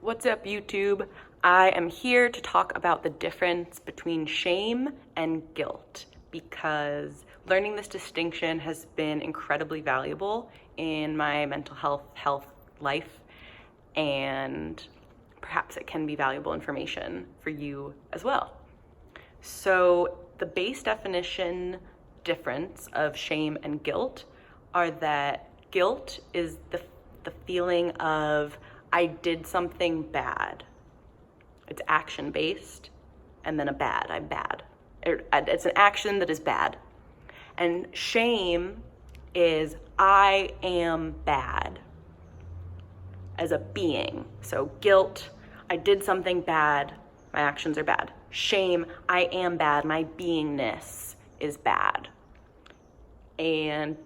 What's up, YouTube? I am here to talk about the difference between shame and guilt because learning this distinction has been incredibly valuable in my mental health life, and perhaps it can be valuable information for you as well. So the base definition difference of shame and guilt are that guilt is the feeling of I did something bad. It's action-based, and then I'm bad. It's an action that is bad. And shame is I am bad as a being. So guilt, I did something bad, my actions are bad. Shame, I am bad, my beingness is bad. And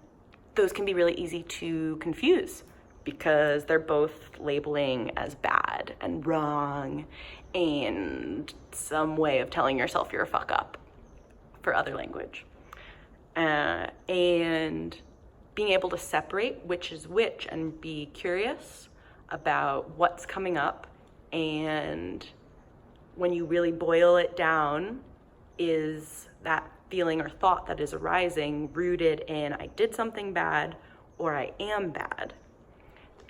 those can be really easy to confuse because they're both labeling as bad and wrong and some way of telling yourself you're a fuck up for other language. And being able to separate which is which and be curious about what's coming up, and when you really boil it down, is that feeling or thought that is arising rooted in I did something bad or I am bad?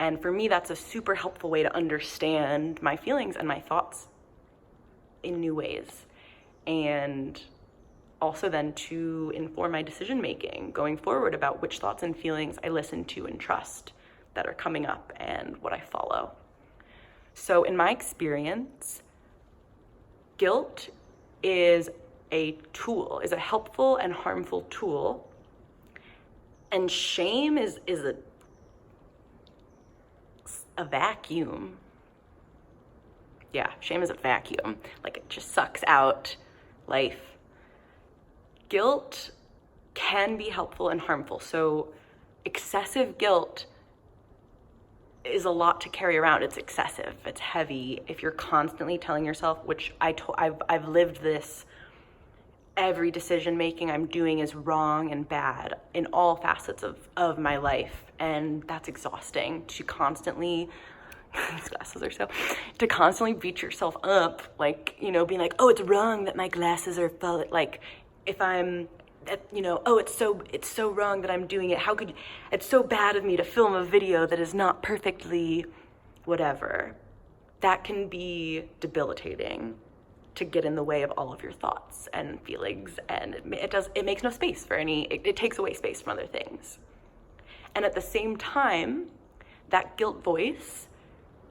And for me, that's a super helpful way to understand my feelings and my thoughts in new ways. And also then to inform my decision making going forward about which thoughts and feelings I listen to and trust that are coming up and what I follow. So in my experience, guilt is a tool, is a helpful and harmful tool. And shame is a vacuum. Yeah, shame is a vacuum. Like, it just sucks out life. Guilt can be helpful and harmful. So excessive guilt is a lot to carry around. It's excessive, it's heavy. If you're constantly telling yourself, which I've lived this, every decision making I'm doing is wrong and bad in all facets of my life. And that's exhausting to constantly, these glasses are so, to constantly beat yourself up, like, being like, oh, it's wrong that my glasses are full. Like, if I'm, oh, it's so wrong that I'm doing it. How could, it's so bad of me to film a video that is not perfectly whatever. That can be debilitating to get in the way of all of your thoughts and feelings, and it makes no space for it takes away space from other things. And at the same time, that guilt voice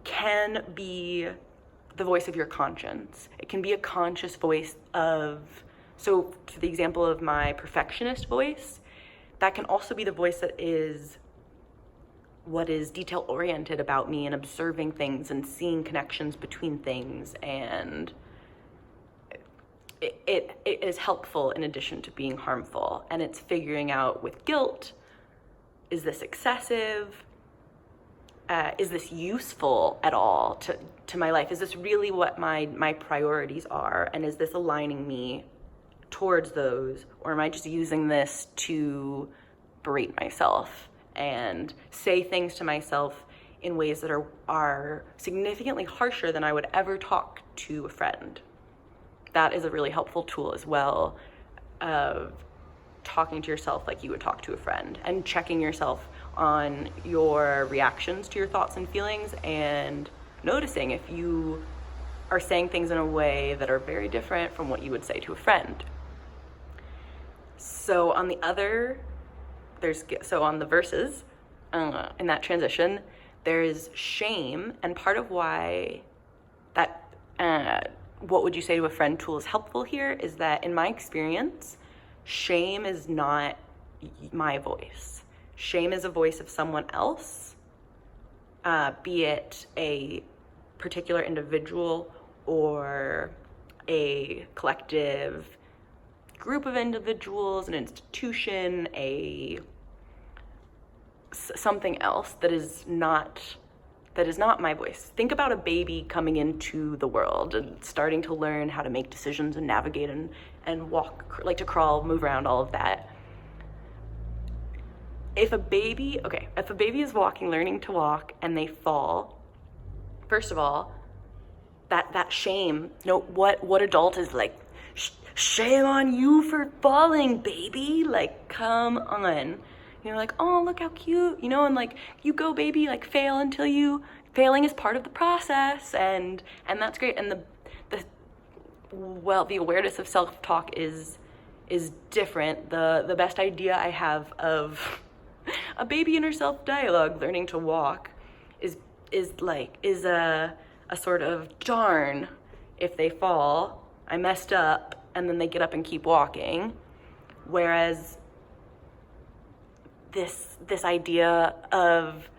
can be the voice of your conscience. It can be a conscious voice so for the example of my perfectionist voice, that can also be the voice that is what is detail oriented about me and observing things and seeing connections between things, and it is helpful in addition to being harmful. And it's figuring out with guilt, is this excessive? Is this useful at all to my life? Is this really what my priorities are? And is this aligning me towards those? Or am I just using this to berate myself and say things to myself in ways that are significantly harsher than I would ever talk to a friend? That is a really helpful tool as well, of talking to yourself like you would talk to a friend, and checking yourself on your reactions to your thoughts and feelings, and noticing if you are saying things in a way that are very different from what you would say to a friend. So on the verses, in that transition, there's shame, and part of why that what would you say to a friend tool is helpful here is that, in my experience, shame is not my voice. Shame is a voice of someone else, be it a particular individual or a collective group of individuals, an institution, something else that is not my voice. Think about a baby coming into the world and starting to learn how to make decisions and navigate and walk, like to crawl, move around, all of that. If a baby is walking, learning to walk, and they fall, first of all, that shame. No, what adult is like, shame on you for falling, baby. Like, come on. You know, like, oh, look how cute, you know, and like, you go, baby, like, fail until failing is part of the process, and that's great. And the awareness of self-talk is different. The best idea I have of a baby inner self dialogue learning to walk is a sort of, darn, if they fall, I messed up, and then they get up and keep walking. Whereas this idea of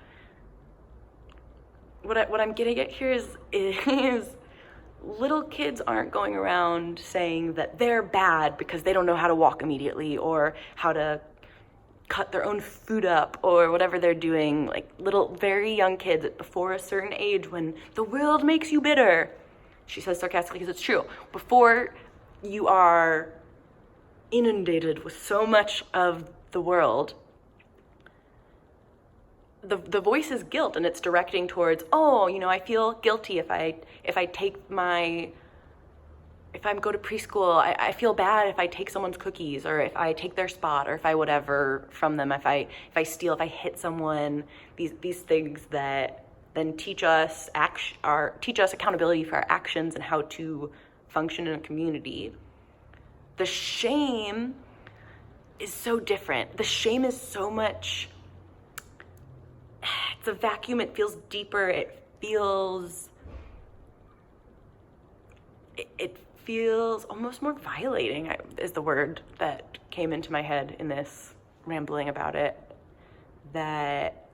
what I'm getting at here is little kids aren't going around saying that they're bad because they don't know how to walk immediately or how to cut their own food up or whatever they're doing. Like, little, very young kids before a certain age, when the world makes you bitter, she says sarcastically because it's true, before you are inundated with so much of the world, the voice is guilt, and it's directing towards, oh, you know, I feel guilty if I go to preschool, I feel bad if I take someone's cookies, or if I take their spot, or if I whatever from them, if I steal, if I hit someone, these things that then teach us accountability for our actions and how to function in a community. The shame is so different. The shame is so much, it's a vacuum, it feels deeper, it feels almost more violating, is the word that came into my head in this rambling about it. That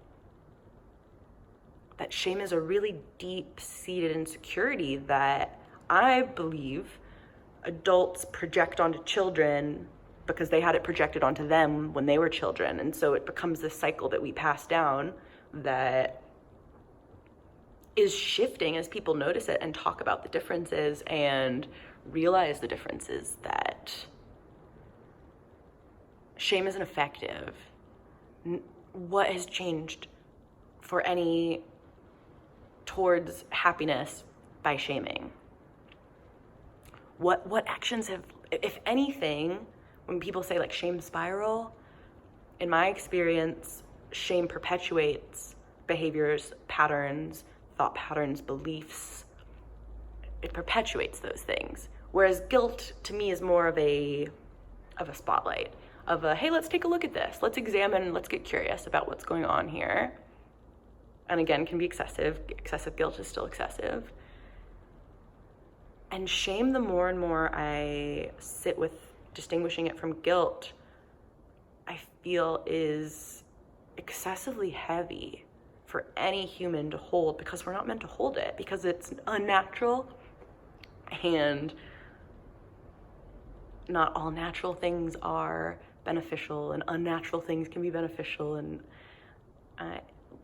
shame is a really deep-seated insecurity that I believe adults project onto children because they had it projected onto them when they were children. And so it becomes this cycle that we pass down that is shifting as people notice it and talk about the differences and realize the differences, that shame isn't effective. What has changed for any towards happiness by shaming? What actions have, if anything, when people say like shame spiral, in my experience, shame perpetuates behaviors, patterns, thought patterns, beliefs. It perpetuates those things. Whereas guilt to me is more of a spotlight, of a, hey, let's take a look at this. Let's examine, let's get curious about what's going on here. And again, can be excessive. Excessive guilt is still excessive. And shame, the more and more I sit with distinguishing it from guilt, I feel is excessively heavy for any human to hold, because we're not meant to hold it, because it's unnatural, and not all natural things are beneficial, and unnatural things can be beneficial. And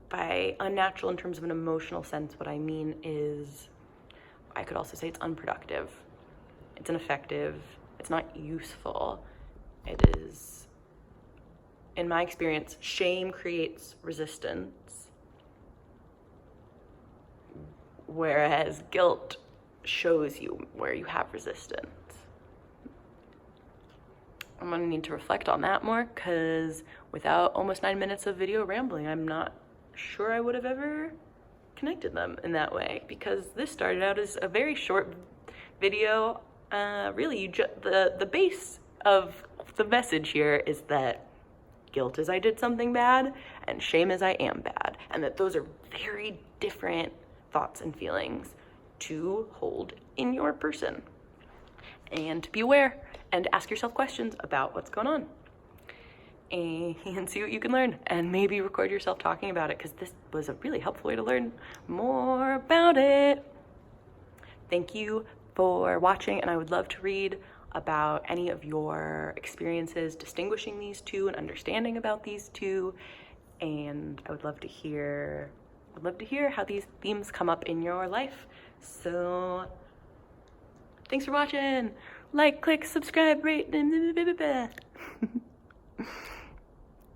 by unnatural in terms of an emotional sense, what I mean is, I could also say it's unproductive, it's ineffective, it's not useful. It is, in my experience, shame creates resistance, whereas guilt shows you where you have resistance. I'm gonna need to reflect on that more, because without almost 9 minutes of video rambling, I'm not sure I would have ever connected them in that way, because this started out as a very short video. Really, the base of the message here is that guilt is I did something bad, and shame is I am bad, and that those are very different thoughts and feelings to hold in your person, and to be aware and ask yourself questions about what's going on, and see what you can learn, and maybe record yourself talking about it, because this was a really helpful way to learn more about it. Thank you for watching, and I would love to read about any of your experiences distinguishing these two and understanding about these two, and I would love to hear how these themes come up in your life. So thanks for watching. Like, click, subscribe, rate.